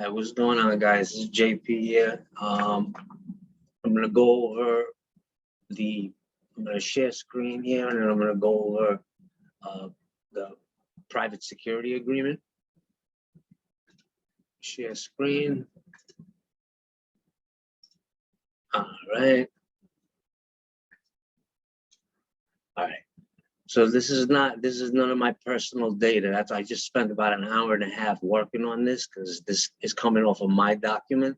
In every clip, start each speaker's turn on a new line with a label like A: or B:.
A: Hey, what's going on, guys? This is JP here. I'm gonna go over I'm gonna share screen here, and then I'm gonna go over the private security agreement. Share screen. All right. All right. So this is none of my personal data. I just spent about an hour and a half working on this because this is coming off of my document.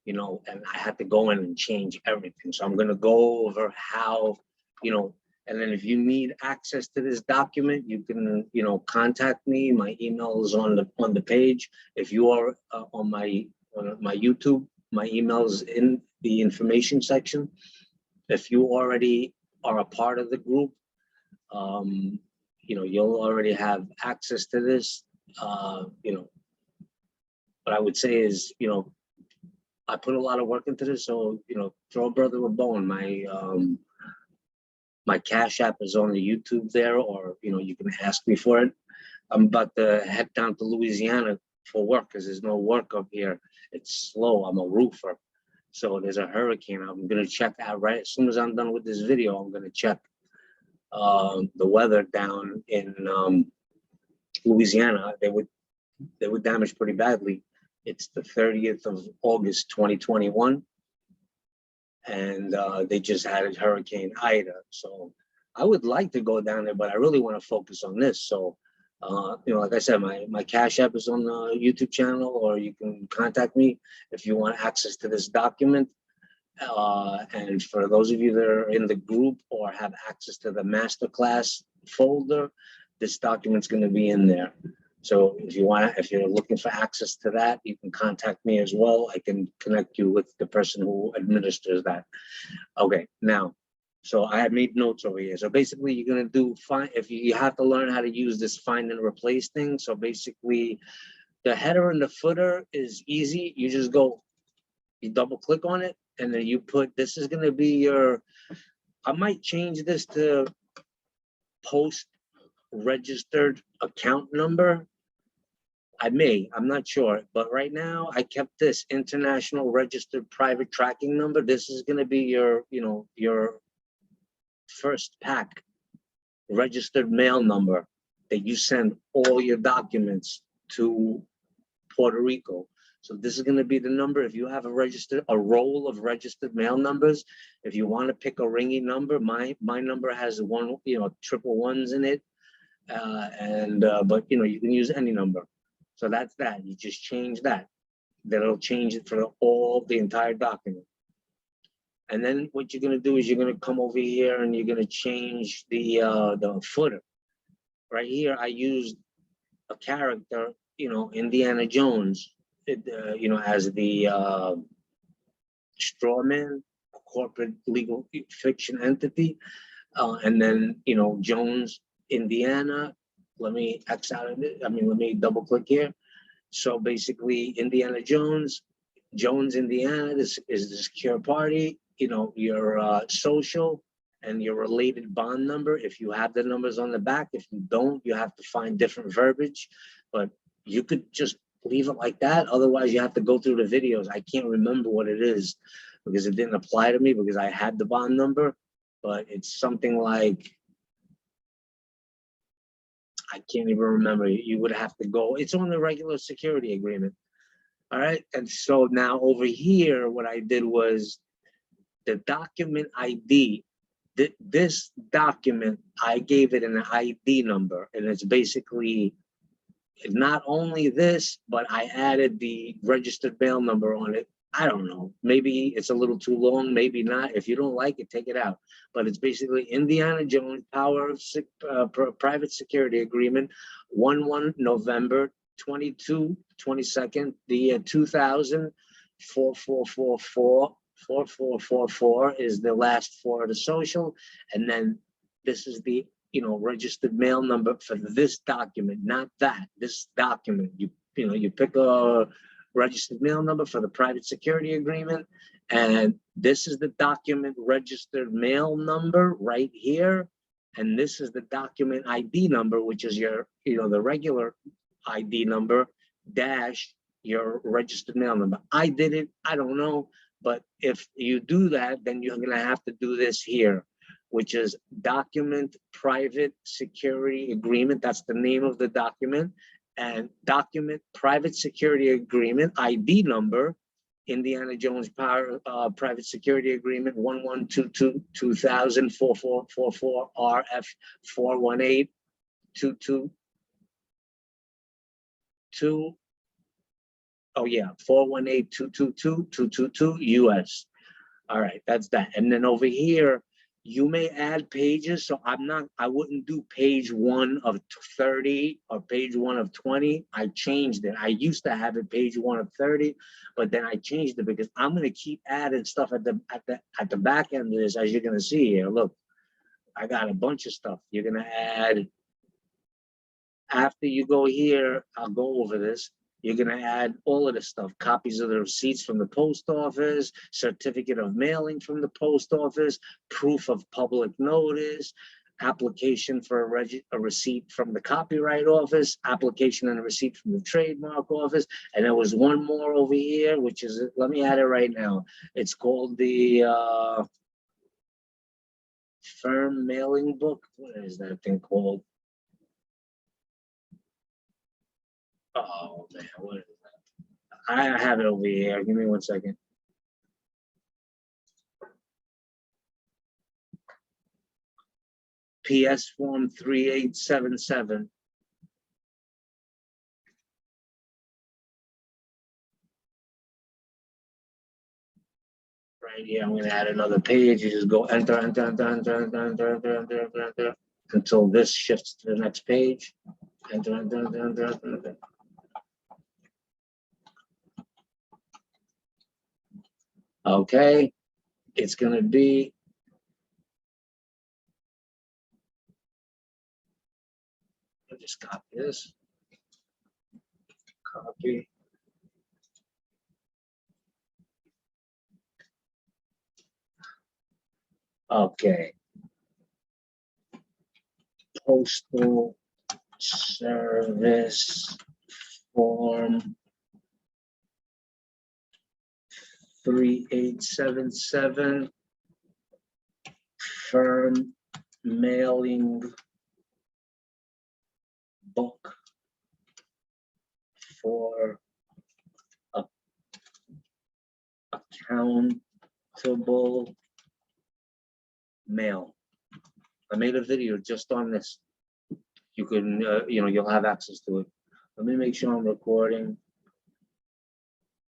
A: And I had to go in and change everything. So I'm going to go over how, and then if you need access to this document, you can, contact me. My email is on the page. If you are on my YouTube, my email is in the information section. If you already are a part of the group, you'll already have access to this. What I would say is, I put a lot of work into this, so throw a brother a bone. My Cash App is on the YouTube there, or you can ask me for it. I'm about to head down to Louisiana for work because there's no work up here. It's slow. I'm a roofer, so there's a hurricane. I'm gonna check out right as soon as I'm done with this video. I'm gonna check the weather down in Louisiana. They were damaged pretty badly. It's the 30th of August, 2021. And they just had Hurricane Ida. So I would like to go down there, but I really want to focus on this. So, like I said, my Cash App is on the YouTube channel, or you can contact me if you want access to this document. And for those of you that are in the group or have access to the masterclass folder, this document's going to be in there. So if you're looking for access to that, you can contact me as well. I can connect you with the person who administers that. Okay, now, so I have made notes over here. So basically you're gonna do you have to learn how to use this find and replace thing. So basically the header and the footer is easy. You just you double click on it, and then you put, this is gonna be I might change this to post registered account number. I'm not sure, but right now I kept this international registered private tracking number. This is going to be your first pack registered mail number that you send all your documents to Puerto Rico. So this is going to be the number. If you have a roll of registered mail numbers, if you want to pick a ringy number, my number has triple ones in it. But you can use any number. So that's that. You just change that. That'll change it for the entire document. And then what you're gonna do is you're gonna come over here and you're gonna change the footer. Right here, I used a character, Indiana Jones, as the straw man, corporate legal fiction entity, and then Jones, Indiana. Let me X out of it. Let me double click here. So basically, Indiana Jones, Indiana, this is the secure party, your social and your related bond number. If you have the numbers on the back, if you don't, you have to find different verbiage, but you could just leave it like that. Otherwise, you have to go through the videos. I can't remember what it is because it didn't apply to me because I had the bond number, but it's something like, I can't even remember. You would have to go. It's on the regular security agreement. All right. And so now over here, what I did was the document ID. This document, I gave it an ID number. And it's basically not only this, but I added the registered mail number on it. I don't know. Maybe it's a little too long. Maybe not. If you don't like it, take it out. But it's basically Indiana Jones Power of Private Security Agreement, 1/1 November 22nd, the year 2000, 4444. 4444 is the last four of the social, and then this is the registered mail number for this document, not that. This document, you pick a registered mail number for the private security agreement, and this is the document registered mail number right here, and this is the document ID number, which is your the regular ID number dash your registered mail number. I did it, I don't know, but if you do that, then you're gonna have to do this here, which is document private security agreement. That's the name of the document. And document private security agreement, ID number, Indiana Jones Private Security Agreement 1122-2000-4444 RF 418-222. Oh yeah, 418-222-222 US. All right, that's that. And then over here, you may add pages. So I wouldn't do page 1 of 30 or page 1 of 20. I changed it. I used to have it page 1 of 30, but then I changed it because I'm gonna keep adding stuff at the back end of this, as you're gonna see here. Look, I got a bunch of stuff. You're gonna add, after you go here, I'll go over this. You're gonna add all of this stuff, copies of the receipts from the post office, certificate of mailing from the post office, proof of public notice, application for a receipt from the copyright office, application and a receipt from the trademark office. And there was one more over here, which is, let me add it right now. It's called the firm mailing book. What is that thing called? Oh man, what is that? I have it over here. Give me 1 second. PS form 3877. Right here, I'm gonna add another page. You just go enter, enter, enter, enter, enter, enter, enter, enter, enter, enter, until this shifts to the next page. Enter, enter, enter, enter, enter, enter. Okay, it's gonna be, I'll just copy this. Copy. Okay. Postal Service Form 3877, firm mailing book for accountable mail. I made a video just on this. You can, you'll have access to it. Let me make sure I'm recording.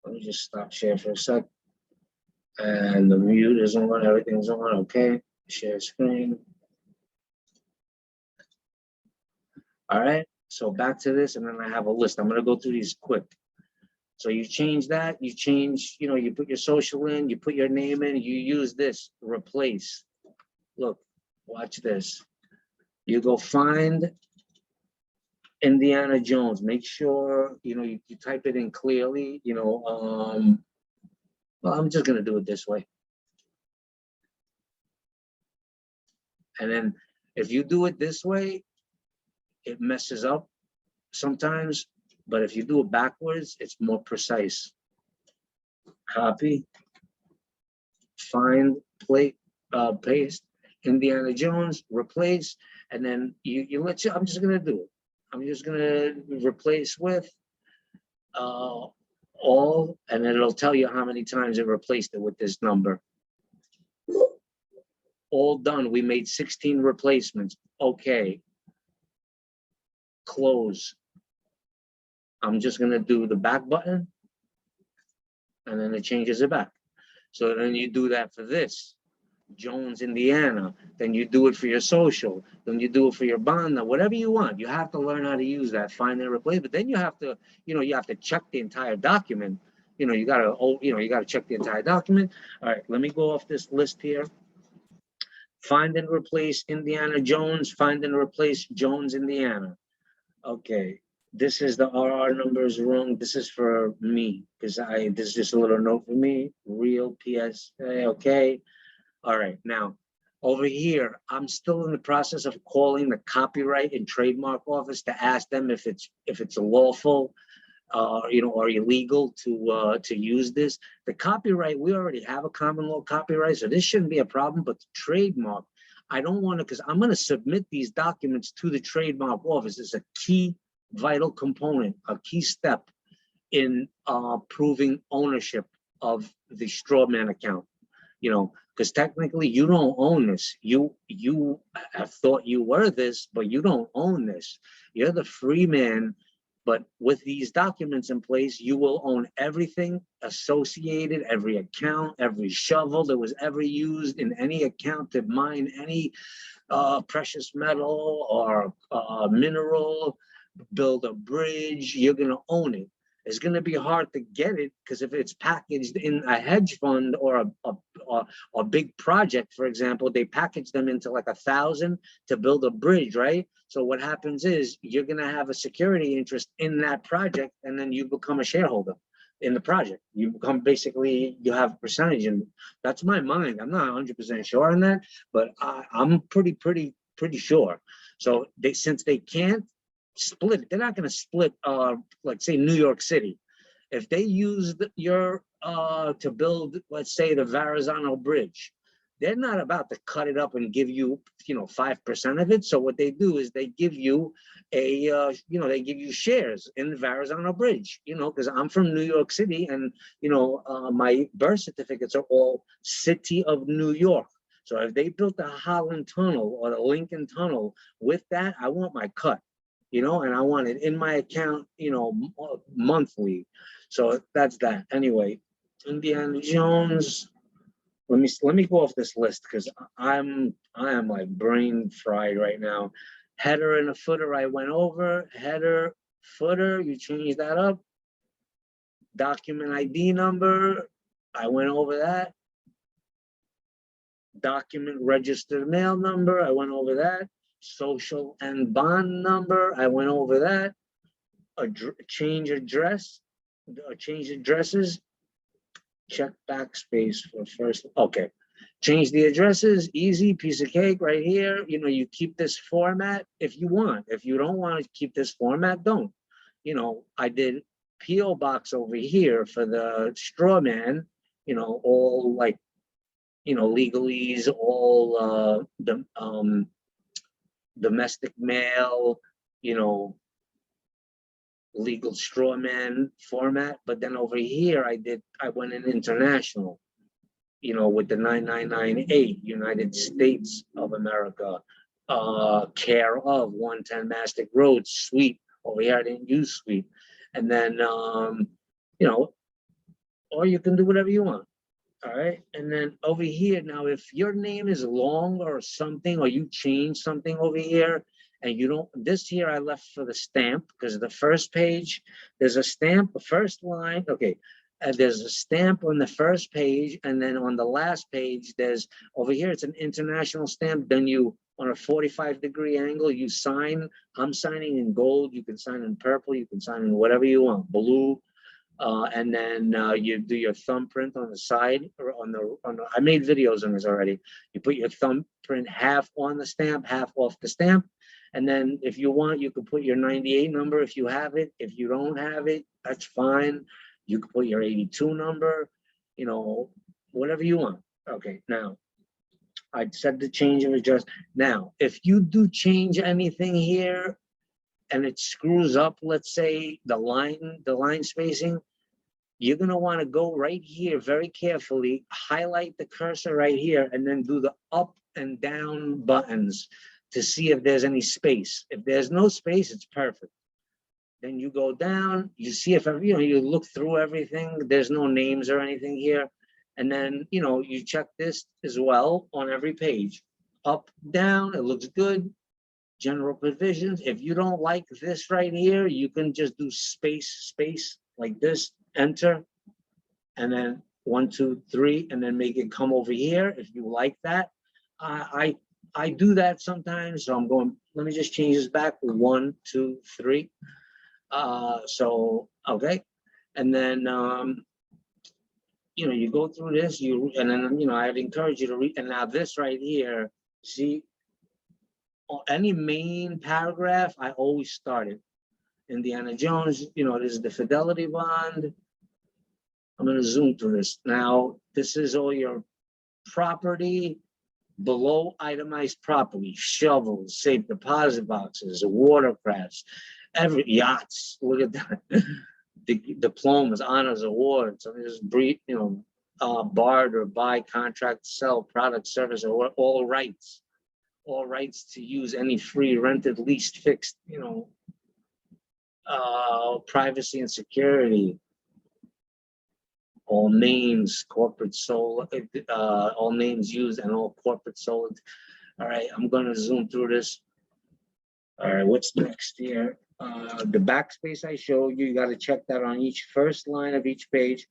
A: Let me just stop share for a sec. And the mute is on, everything's on, okay. Share screen. All right, so back to this, and then I have a list. I'm gonna go through these quick. So you change that, you change, you put your social in, you put your name in, you use this, replace. Look, watch this. You go find Indiana Jones. Make sure, you type it in clearly, well, I'm just gonna do it this way. And then if you do it this way, it messes up sometimes, but if you do it backwards, it's more precise. Copy, find, paste, Indiana Jones, replace, and then I'm just gonna do it. I'm just gonna replace with all, and then it'll tell you how many times it replaced it with this number. All done. We made 16 replacements. Okay. Close. I'm just gonna do the back button, and then it changes it back. So then you do that for this, Jones, Indiana. Then you do it for your social. Then you do it for your bond, whatever you want. You have to learn how to use that, find and replace. But then you have to, you have to check the entire document. You gotta check the entire document. All right, let me go off this list here. Find and replace Indiana Jones. Find and replace Jones, Indiana. Okay, this is the RR numbers wrong. This is for me because this is just a little note for me. Real PSA. Okay. All right. Now over here, I'm still in the process of calling the copyright and trademark office to ask them if it's lawful are illegal to use this. The copyright, we already have a common law copyright, so this shouldn't be a problem. But the trademark, I don't want to, because I'm going to submit these documents to the trademark office. It's a key, vital component, a key step in proving ownership of the straw man account. Because technically you don't own this. You have thought you were this, but you don't own this. You're the free man. But with these documents in place, you will own everything associated, every account, every shovel that was ever used in any account to mine any precious metal or mineral, build a bridge. You're going to own it. It's going to be hard to get it because if it's packaged in a hedge fund or a big project, for example, they package them into like 1,000 to build a bridge, right? So what happens is you're going to have a security interest in that project, and then you become a shareholder in the project. You become basically, you have a percentage in. That's my mind. I'm not 100% sure on that, but I'm pretty sure. So since they can't split, they're not going to split like say New York City. If they used your to build, let's say, the Verrazano Bridge, they're not about to cut it up and give you 5% of it. So what they do is they give you they give you shares in the Verrazano Bridge, because I'm from New York City, and my birth certificates are all City of New York. So if they built the Holland Tunnel or the Lincoln Tunnel with that, I want my cut. And I want it in my account, monthly. So that's that. Anyway, Indiana Jones. Let me go off this list because I am like brain fried right now. Header and a footer I went over. Header, footer, you change that up. Document ID number, I went over that. Document registered mail number, I went over that. Social and bond number, I went over that. Change address, change addresses. Check backspace for first. Okay, change the addresses. Easy, piece of cake right here. You keep this format if you want. If you don't want to keep this format, don't. I did PO box over here for the straw man. All like legalese, all the domestic mail, legal straw man format. But then over here I went in international, with the 9998 United States of America, care of 110 Mastic Road, suite. Over here I didn't use suite. And then or you can do whatever you want. All right. And then over here, now, if your name is long or something, or you change something over here, and you don't, this here I left for the stamp because the first page, there's a stamp, the first line. Okay. There's a stamp on the first page. And then on the last page, there's over here, it's an international stamp. Then you, on a 45-degree angle, you sign. I'm signing in gold. You can sign in purple. You can sign in whatever you want, blue. And then you do your thumbprint on the side or on the, I made videos on this already. You put your thumbprint half on the stamp, half off the stamp. And then if you want, you can put your 98 number if you have it. If you don't have it, that's fine. You can put your 82 number, whatever you want. Okay, now I said the change of address. Now, if you do change anything here and it screws up, let's say the line spacing, you're going to want to go right here very carefully, highlight the cursor right here, and then do the up and down buttons to see if there's any space. If there's no space, it's perfect. Then you go down, you see if, you look through everything, there's no names or anything here. And then, you check this as well on every page. Up, down, it looks good. General provisions. If you don't like this right here, you can just do space like this, enter, and then 1, 2, 3, and then make it come over here if you like that. I do that sometimes, so I'm going, let me just change this back, 1, 2, 3. So okay, and then you go through this, and then I'd encourage you to read. And now this right here, see, any main paragraph, I always start it Indiana Jones, you know, this is the fidelity bond. I'm going to zoom through this. Now, this is all your property, below itemized property, shovels, safe deposit boxes, watercrafts, every yachts. Look at that. Diplomas, honors, awards. I mean, just brief, you know, barter, buy, contract, sell, product, service, or all rights to use any free, rented, leased, fixed, you know, privacy and security, all names, corporate sold, all names used and all corporate sold. All right, I'm gonna zoom through this. All right, what's next here? The backspace I showed you, you gotta check that on each first line of each page.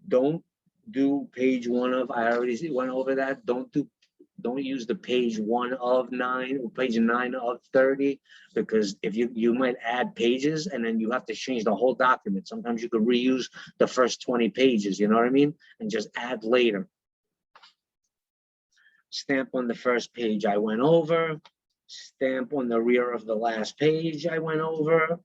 A: Don't do page 1 of, I already went over that. Don't use the page 1 of 9 or page 9 of 30, because if you might add pages and then you have to change the whole document. Sometimes you could reuse the first 20 pages, you know what I mean? And just add later. Stamp on the first page I went over. Stamp on the rear of the last page I went over.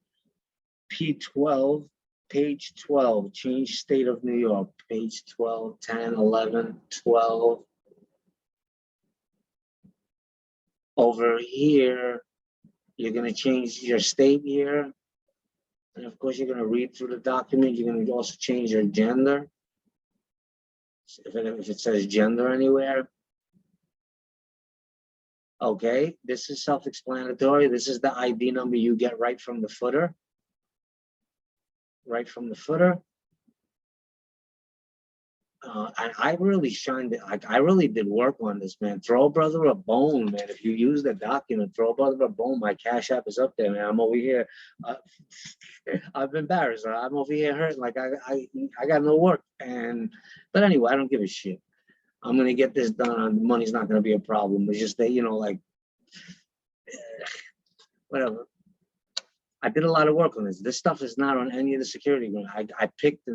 A: P12, page 12, change state of New York, page 12, 10, 11, 12. Over here, you're going to change your state here. And of course, you're going to read through the document. You're going to also change your gender. If it says gender anywhere. Okay, this is self-explanatory. This is the ID number you get right from the footer. Right from the footer. And I really shined it. I really did work on this, man. Throw a brother a bone, man. If you use the document, throw a brother a bone. My Cash App is up there, man. I'm over here. I'm embarrassed. I'm over here hurting. Like I got no work. But anyway, I don't give a shit. I'm gonna get this done. Money's not gonna be a problem. It's just that, you know, like whatever. I did a lot of work on this. This stuff is not on any of the security agreement. I picked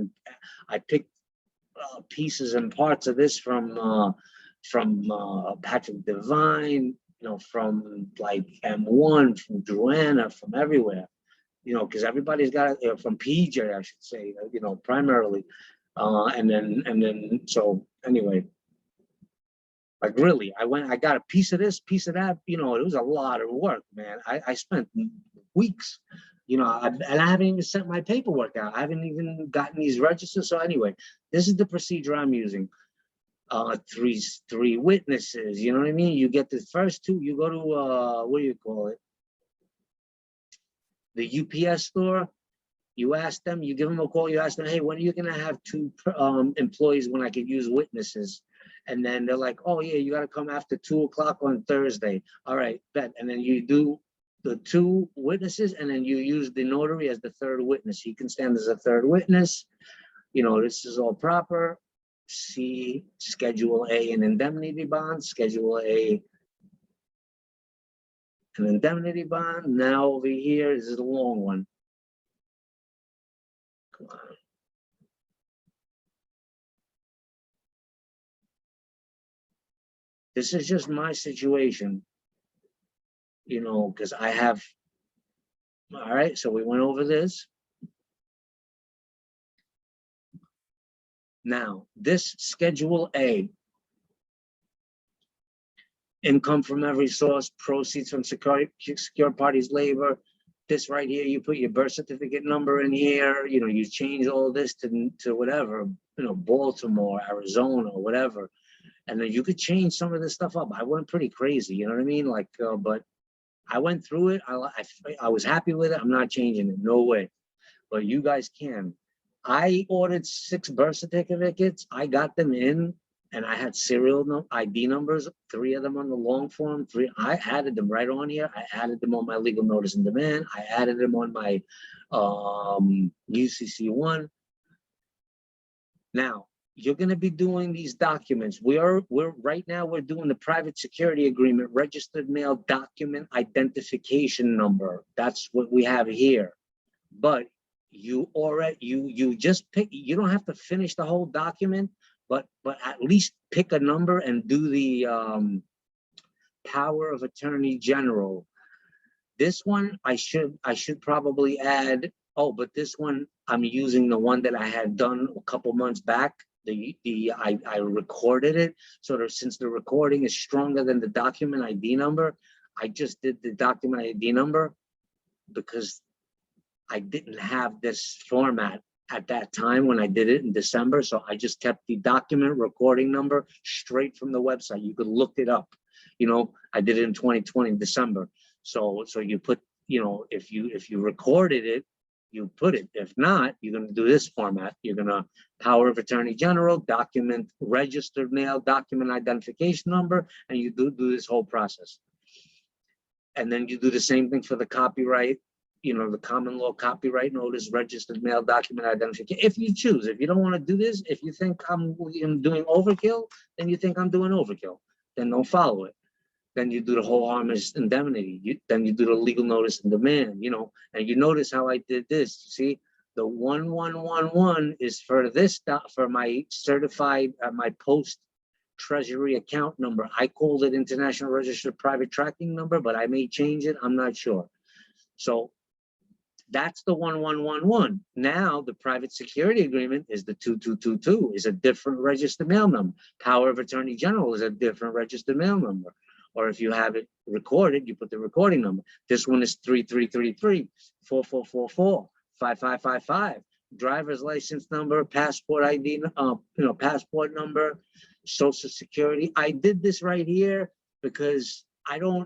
A: pieces and parts of this from Patrick Devine, you know, from like M1, from Druana, from everywhere, you know, because everybody's got it, from PJ, I should say, you know, primarily, and then so anyway, like really, I got a piece of this, piece of that, you know. It was a lot of work, man. I spent weeks. You know, and I haven't even sent my paperwork out. I haven't even gotten these registers. So anyway, this is the procedure I'm using. Three witnesses. You know what I mean? You get the first two. You go to what do you call it? The UPS store. You ask them. You give them a call. You ask them, hey, when are you gonna have 2 employees when I could use witnesses? And then they're like, oh yeah, you got to come after 2 o'clock on Thursday. All right, bet. And then you do the 2 witnesses, and then you use the notary as the 3rd witness. He can stand as a 3rd witness. You know, this is all proper. See Schedule A, an indemnity bond. Schedule A, an indemnity bond. Now over here, this is a long one. Come on. This is just my situation, you know, because I have, all right, so we went over this. Now, this Schedule A, income from every source, proceeds from secure parties' labor. This right here, you put your birth certificate number in here, you know, you change all this to whatever, you know, Baltimore, Arizona, whatever. And then you could change some of this stuff up. I went pretty crazy, you know what I mean? Like, but I went through it. I was happy with it. I'm not changing it, no way. But you guys can. I ordered 6 birth certificates. I got them in, and I had serial ID numbers, 3 of them on the long form. 3, I added them right on here. I added them on my legal notice in demand. I added them on my UCC1. Now, you're going to be doing these documents. We're right now, we're doing the private security agreement, registered mail document identification number. That's what we have here. But you just pick, you don't have to finish the whole document, but at least pick a number and do the power of attorney general. This one, I should probably add, oh, but this one, I'm using the one that I had done a couple months back. I recorded it. So since the recording is stronger than the document ID number, I just did the document ID number because I didn't have this format at that time when I did it in December. So I just kept the document recording number straight from the website. You could look it up. I did it in 2020 December. So you put, if you recorded it, you put it. If not, you're going to do this format. You're going to power of attorney general, document, registered mail, document identification number, and you do this whole process. And then you do the same thing for the copyright, the common law copyright notice, registered mail, document identification. If you choose, if you don't want to do this, if you think I'm doing overkill, then you think I'm doing overkill, then don't follow it. Then you do the whole harmless indemnity. Then you do the legal notice and demand, and you notice how I did this. You see, the 1111 is for this, for my certified, my post treasury account number. I called it International Registered Private Tracking Number, but I may change it. I'm not sure. So that's the 1111. Now the private security agreement is the 2222, is a different registered mail number. Power of attorney general is a different registered mail number. Or if you have it recorded, you put the recording number. This one is 3333 4444 5555. Driver's license number, passport ID, passport number, social security. I did this right here because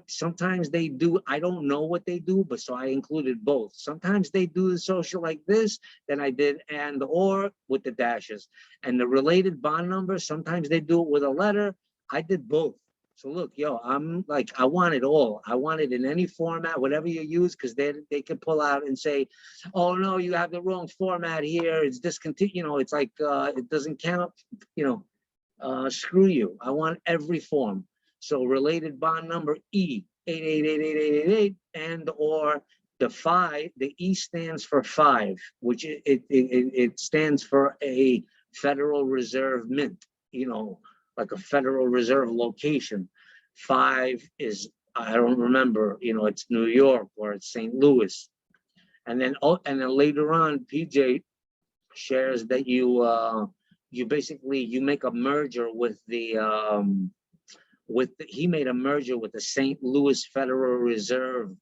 A: sometimes they do, I don't know what they do, but so I included both. Sometimes they do the social like this, then I did and or with the dashes. And the related bond number, sometimes they do it with a letter. I did both. So look, I'm like, I want it all. I want it in any format, whatever you use, because they can pull out and say, oh no, you have the wrong format here. It's discontinued. It's like it doesn't count. Screw you. I want every form. So related bond number E 8888888 and or the 5. The E stands for 5, which it stands for a Federal Reserve mint. Like a Federal Reserve location. 5 is, I don't remember, it's New York or it's St. Louis. And then later on, PJ shares that you basically make a merger with he made a merger with the St. Louis Federal Reserve.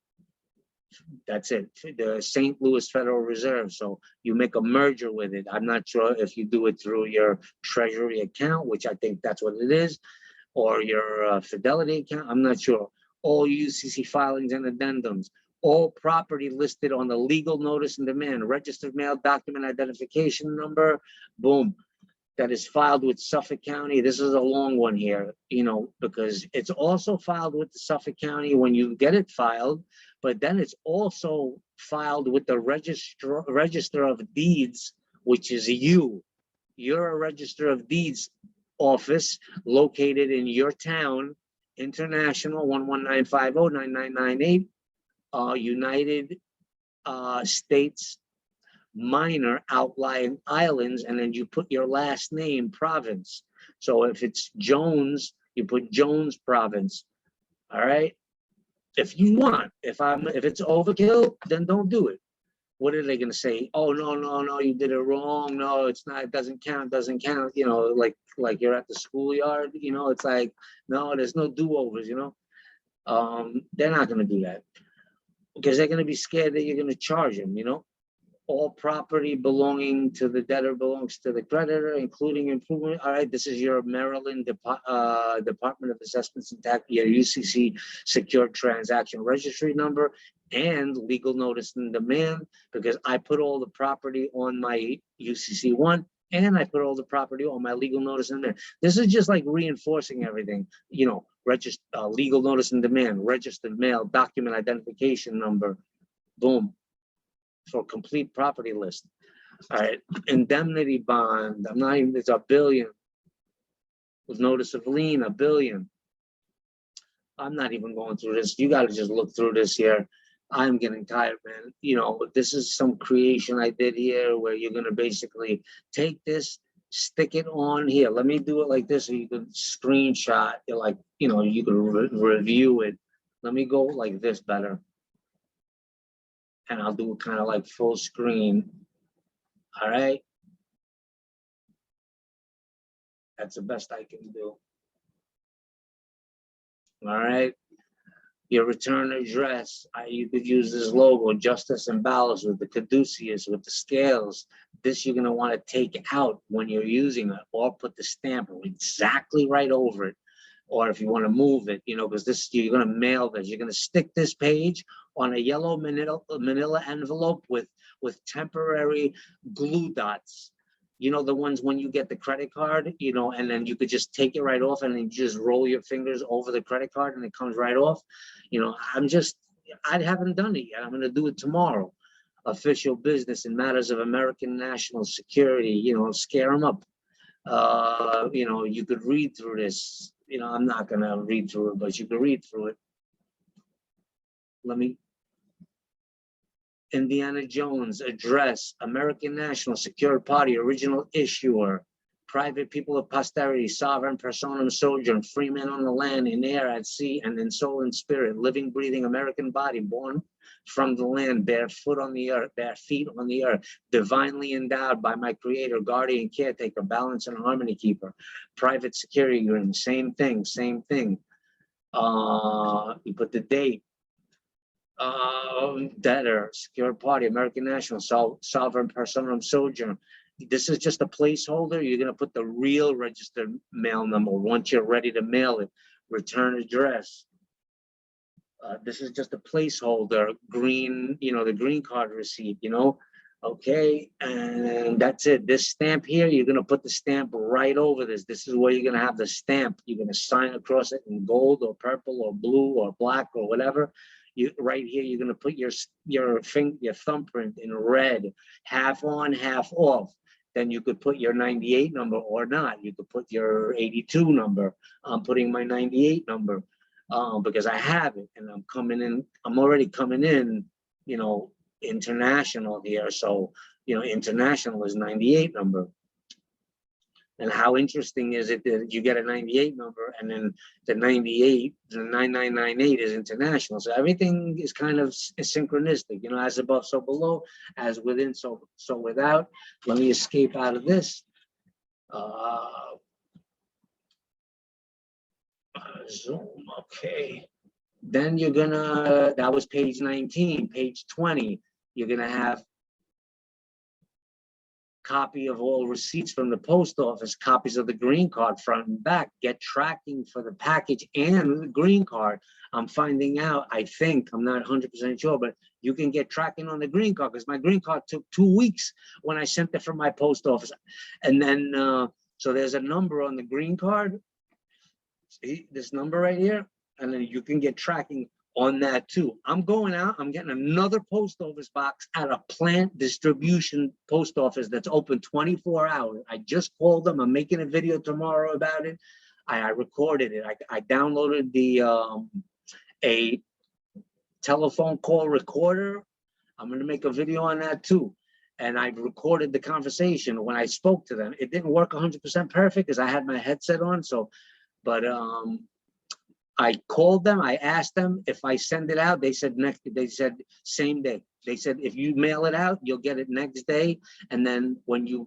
A: That's it, the St. Louis Federal Reserve. So you make a merger with it. I'm not sure if you do it through your treasury account, which I think that's what it is, or your Fidelity account. I'm not sure. All UCC filings and addendums, all property listed on the legal notice and demand, registered mail, document identification number, boom, that is filed with Suffolk County. This is a long one here, because it's also filed with the Suffolk County when you get it filed, but then it's also filed with the Register of Deeds, which is you. You're a Register of Deeds office located in your town, International 119509998, United States Minor Outlying Islands, and then you put your last name, province. So if it's Jones, you put Jones province. All right. If you want, if it's overkill, then don't do it. What are they going to say? Oh, no, you did it wrong. No, it's not, it doesn't count. Like you're at the schoolyard, it's like, no, there's no do-overs, they're not going to do that because they're going to be scared that you're going to charge them, all property belonging to the debtor belongs to the creditor, including improvement. All right, this is your Maryland Department of Assessments and Tax, your UCC secured transaction registry number and legal notice and demand, because I put all the property on my UCC one and I put all the property on my legal notice and demand. This is just like reinforcing everything, legal notice and demand, registered mail, document identification number, boom. For complete property list. All right, indemnity bond. I'm not even, it's $1 billion. With notice of lien, $1 billion. I'm not even going through this. You got to just look through this here. I'm getting tired, man. This is some creation I did here where you're going to basically take this, stick it on here. Let me do it like this so you can screenshot. You can review it. Let me go like this better. and I'll do it kind of like full screen. All right. That's the best I can do. All right. Your return address, you could use this logo, Justice and Balance, with the caduceus, with the scales. This you're going to want to take out when you're using it, or put the stamp exactly right over it. Or if you want to move it, you know, because this, you're going to mail this. You're going to stick this page on a yellow manila envelope with temporary glue dots. You know, the ones when you get the credit card, you know, and then you could just take it right off and then you just roll your fingers over the credit card and it comes right off. You know, I haven't done it yet. I'm going to do it tomorrow. Official business in matters of American national security, you know, scare them up. You know, you could read through this. You know, I'm not going to read through it, but you can read through it. Indiana Jones, address, American National, Secured Party, original issuer, private people of posterity, sovereign personam sojourn, free men on the land, in air, at sea, and in soul and spirit, living, breathing American body, born from the land, bare foot on the earth, bare feet on the earth, divinely endowed by my creator, guardian, caretaker, balance and harmony keeper, private security agreement, same thing, same thing. You put the date, debtor, secured party, American National, sovereign personam sojourn. This is just a placeholder. You're going to put the real registered mail number once you're ready to mail it. Return address. This is just a placeholder. Green, you know, the green card receipt, you know. Okay, and that's it. This stamp here, you're going to put the stamp right over this. This is where you're going to have the stamp. You're going to sign across it in gold or purple or blue or black or whatever. You right here, you're going to put your thumbprint in red, half on, half off. Then you could put your 98 number or not. You could put your 82 number. I'm putting my 98 number because I have it, and I'm coming in. I'm already coming in, you know, international here. So, you know, international is 98 number. And how interesting is it that you get a 98 number and then the 98, the 9998 is international. So everything is kind of synchronistic, you know, as above, so below, as within, so without. Let me escape out of this. Zoom, okay. Then you're gonna, that was page 19, page 20. You're gonna have copy of all receipts from the post office, copies of the green card front and back, get tracking for the package and the green card. I'm finding out, I think, I'm not 100% sure, but you can get tracking on the green card because my green card took 2 weeks when I sent it from my post office. And then, so there's a number on the green card, see this number right here, and then you can get tracking on that too. I'm going out, I'm getting another post office box at a plant distribution post office that's open 24 hours. I just called them. I'm making a video tomorrow about it. I recorded it. I downloaded the a telephone call recorder. I'm going to make a video on that too. And I recorded the conversation when I spoke to them. It didn't work 100% perfect because I had my headset on. So, but I called them. I asked them if I send it out. They said same day. They said if you mail it out, you'll get it next day. And then when you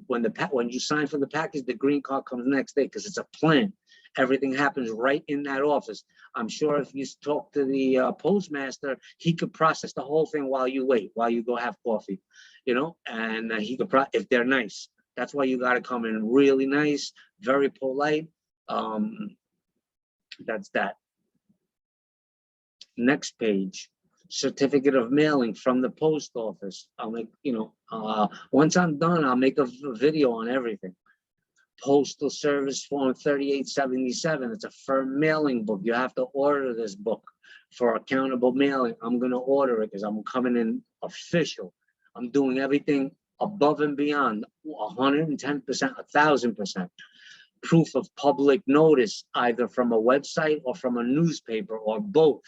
A: sign for the package, the green card comes next day because it's a plan. Everything happens right in that office. I'm sure if you talk to the postmaster, he could process the whole thing while you wait, while you go have coffee, you know. And he could if they're nice. That's why you got to come in really nice, very polite. That's that. Next page, certificate of mailing from the post office. I'll make, you know, once I'm done, I'll make a video on everything. Postal Service Form 3877. It's a firm mailing book. You have to order this book for accountable mailing. I'm going to order it because I'm coming in official. I'm doing everything above and beyond 110%, 1,000%. Proof of public notice, either from a website or from a newspaper or both.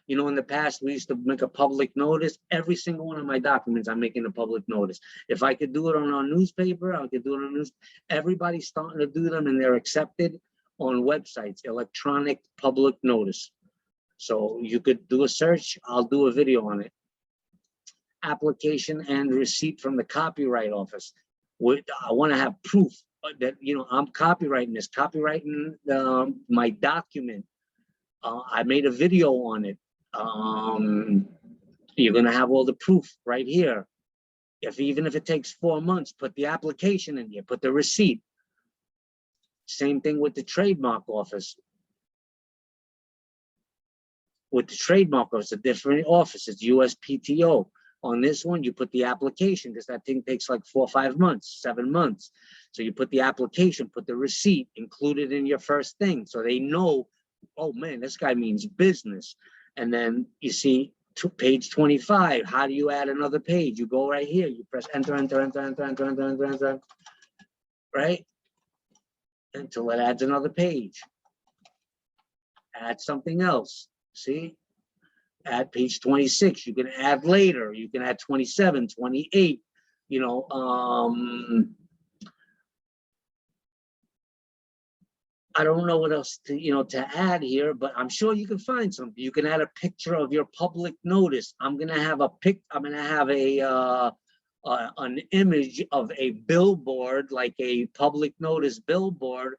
A: You know, in the past, we used to make a public notice. Every single one of my documents, I'm making a public notice. If I could do it on our newspaper, I could do it on news. Everybody's starting to do them, and they're accepted on websites, electronic public notice. So you could do a search. I'll do a video on it. application and receipt from the copyright office. I want to have proof that, I'm copyrighting my document. I made a video on it. You're going to have all the proof right here. Even if it takes 4 months, put the application in here, put the receipt. Same thing with the trademark office. With the trademark office, a different office, it's USPTO. On this one, you put the application, because that thing takes like 4 or 5 months, 7 months. So you put the application, put the receipt, include it in your first thing. So they know, oh man, this guy means business. And then you see to page 25, how do you add another page? You go right here, you press enter, enter, enter, enter, enter, enter, enter, enter, right? Until it adds another page. Add something else, see? Add page 26, you can add later, you can add 27, 28, I don't know what else to add here, but I'm sure you can find something. You can add a picture of your public notice. I'm gonna have an image of a billboard, like a public notice billboard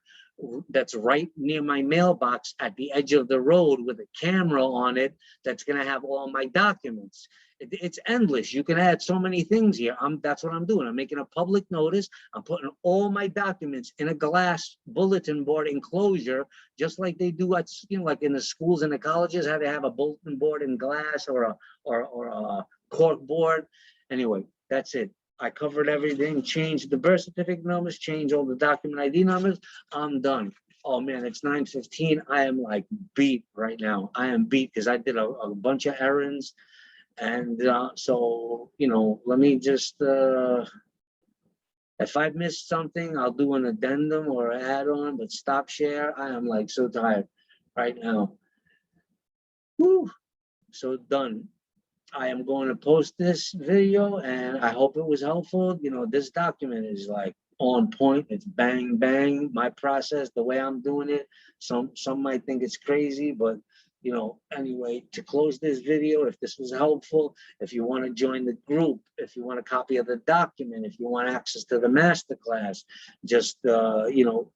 A: that's right near my mailbox at the edge of the road with a camera on it that's going to have all my documents. It's endless. You can add so many things here. That's what I'm doing. I'm making a public notice. I'm putting all my documents in a glass bulletin board enclosure, just like they do at, like in the schools and the colleges, how they have a bulletin board in glass or a cork board. Anyway, that's it. I covered everything, changed the birth certificate numbers, changed all the document ID numbers. I'm done. Oh man, it's 9:15. I am like beat right now. I am beat because I did a bunch of errands. And so, let me just, if I missed something, I'll do an addendum or an add-on, but stop share. I am like so tired right now. Whew. So done. I am going to post this video and I hope it was helpful. This document is like on point. It's bang, bang. My process, the way I'm doing it. Some might think it's crazy, but anyway, to close this video, if this was helpful, if you want to join the group, if you want a copy of the document, if you want access to the masterclass, just,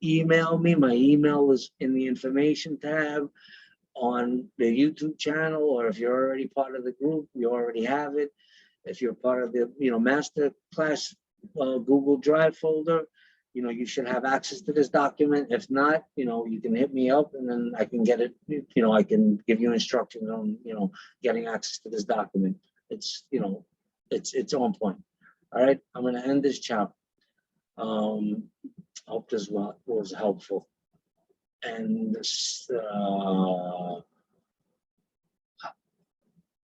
A: email me. My email is in the information tab on the YouTube channel, or if you're already part of the group, you already have it. If you're part of the master class Google Drive folder, you should have access to this document. If not, you can hit me up and then I can get it. I can give you instructions on getting access to this document. It's it's on point. All right, I'm going to end this chapter. Hope this was helpful. And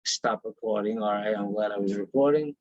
A: stop recording. All right, I'm glad I was recording.